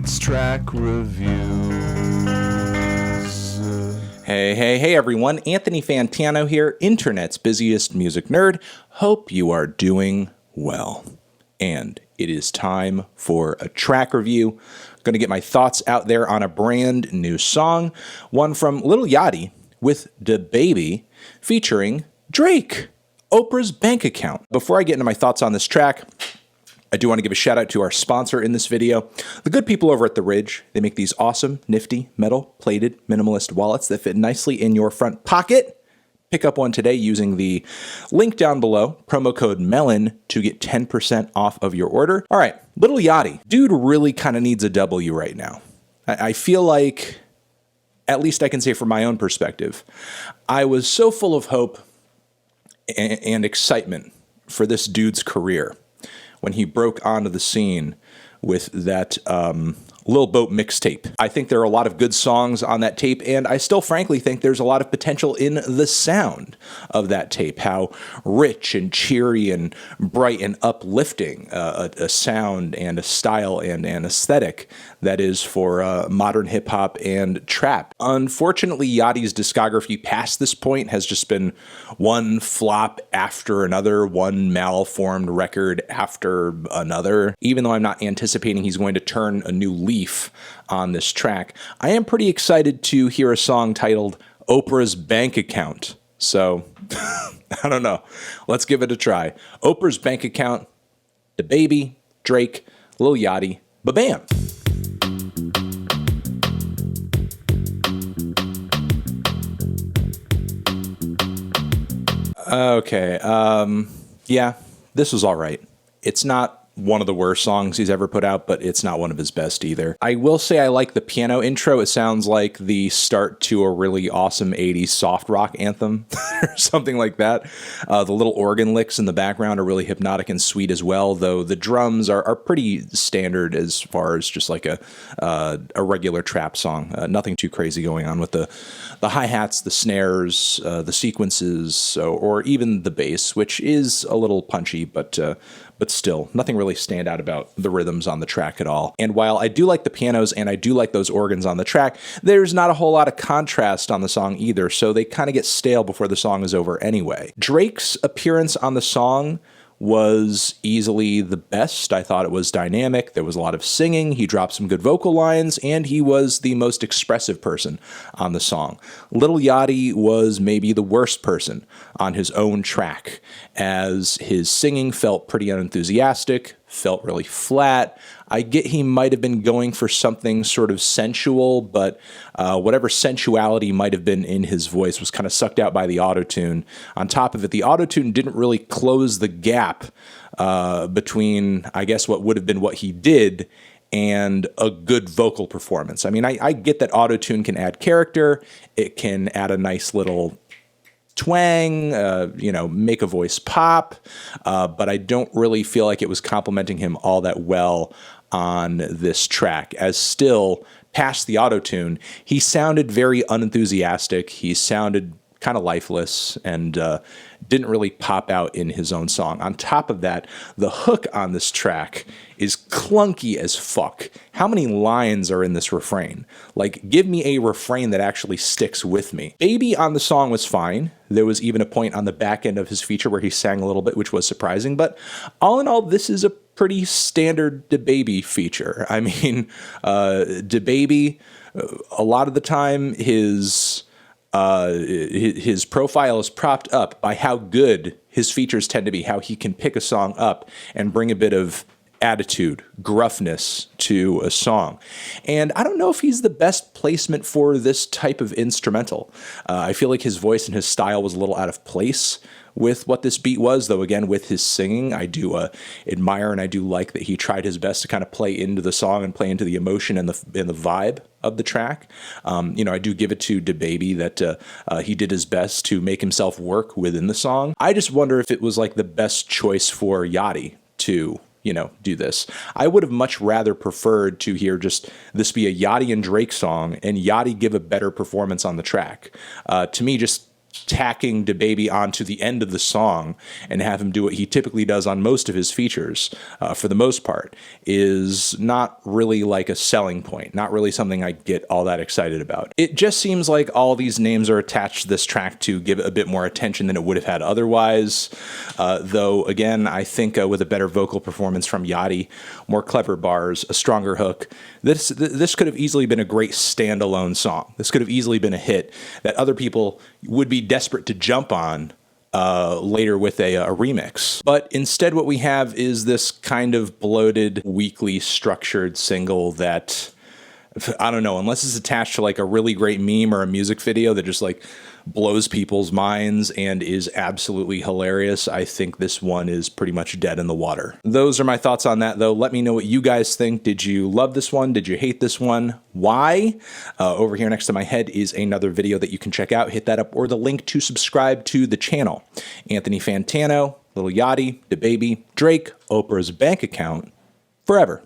It's track reviews. Hey everyone, Anthony Fantano here, internet's busiest music nerd. Hope you are doing well. And it is time for a track review. Going to get my thoughts out there on a brand new song, one from Lil Yachty with DaBaby featuring Drake, Oprah's bank account. Before I get into my thoughts on this track, I do want to give a shout out to our sponsor in this video, the good people over at The Ridge. They make these awesome, nifty, metal-plated, minimalist wallets that fit nicely in your front pocket. Pick up one today using the link down below, promo code MELON, to get 10% off of your order. All right, Lil Yachty. Dude really kind of needs a W right now. I feel like, at least I can say from my own perspective, I was so full of hope and excitement for this dude's career when he broke onto the scene with that Lil Boat mixtape. I think there are a lot of good songs on that tape, and I still frankly think there's a lot of potential in the sound of that tape, how rich and cheery and bright and uplifting a sound and a style and an aesthetic that is for modern hip-hop and trap. Unfortunately, Yachty's discography past this point has just been one flop after another, one malformed record after another. Even though I'm not anticipating he's going to turn a new leaf on this track, I am pretty excited to hear a song titled Oprah's Bank Account. So, I don't know. Let's give it a try. Oprah's Bank Account, DaBaby, Drake, Lil Yachty, ba-bam. Okay, yeah, this was all right. It's not one of the worst songs he's ever put out, but it's not one of his best either. I will say I like the piano intro. It sounds like the start to a really awesome 80s soft rock anthem or something like that. The little organ licks in the background are really hypnotic and sweet as well, though the drums are pretty standard as far as just like a regular trap song. Nothing too crazy going on with the hi-hats, the snares, the sequences, or even the bass, which is a little punchy, but still, nothing really stand out about the rhythms on the track at all. And while I do like the pianos and I do like those organs on the track, there's not a whole lot of contrast on the song either, so they kind of get stale before the song is over anyway. Drake's appearance on the song was easily the best. I thought it was dynamic. There was a lot of singing. He dropped some good vocal lines, and he was the most expressive person on the song. Lil Yachty was maybe the worst person on his own track, as his singing felt pretty unenthusiastic, felt really flat. I get he might have been going for something sort of sensual, but whatever sensuality might have been in his voice was kind of sucked out by the autotune. On top of it, the autotune didn't really close the gap between, I guess, what would have been what he did and a good vocal performance. I mean, I get that autotune can add character. It can add a nice little twang, make a voice pop, but I don't really feel like it was complimenting him all that well on this track, as still, past the autotune, he sounded very unenthusiastic, he sounded kind of lifeless, and didn't really pop out in his own song. On top of that, the hook on this track is clunky as fuck. How many lines are in this refrain? Like, give me a refrain that actually sticks with me. Baby on the song was fine. There was even a point on the back end of his feature where he sang a little bit, which was surprising, but all in all, this is a pretty standard DaBaby feature. I mean, DaBaby, a lot of the time, his profile is propped up by how good his features tend to be, how he can pick a song up and bring a bit of attitude, gruffness to a song. And I don't know if he's the best placement for this type of instrumental. I feel like his voice and his style was a little out of place with what this beat was, though again, with his singing, I do admire and I do like that he tried his best to kind of play into the song and play into the emotion and the vibe of the track. I do give it to DaBaby that he did his best to make himself work within the song. I just wonder if it was like the best choice for Yachty to do this. I would have much rather preferred to hear just this be a Yachty and Drake song and Yachty give a better performance on the track. To me, just tacking DaBaby onto the end of the song and have him do what he typically does on most of his features, for the most part, is not really like a selling point, not really something I get all that excited about. It just seems like all these names are attached to this track to give it a bit more attention than it would have had otherwise, though, again, I think with a better vocal performance from Yachty, more clever bars, a stronger hook, this could have easily been a great standalone song. This could have easily been a hit that other people would be desperate to jump on later with a remix. But instead what we have is this kind of bloated, weakly structured single that, I don't know, unless it's attached to like a really great meme or a music video that just like blows people's minds and is absolutely hilarious, I think this one is pretty much dead in the water. Those are my thoughts on that, though. Let me know what you guys think. Did you love this one? Did you hate this one? Why? Over here next to my head is another video that you can check out. Hit that up, or the link to subscribe to the channel. Anthony Fantano, Lil Yachty, DaBaby, Drake, Oprah's bank account, forever.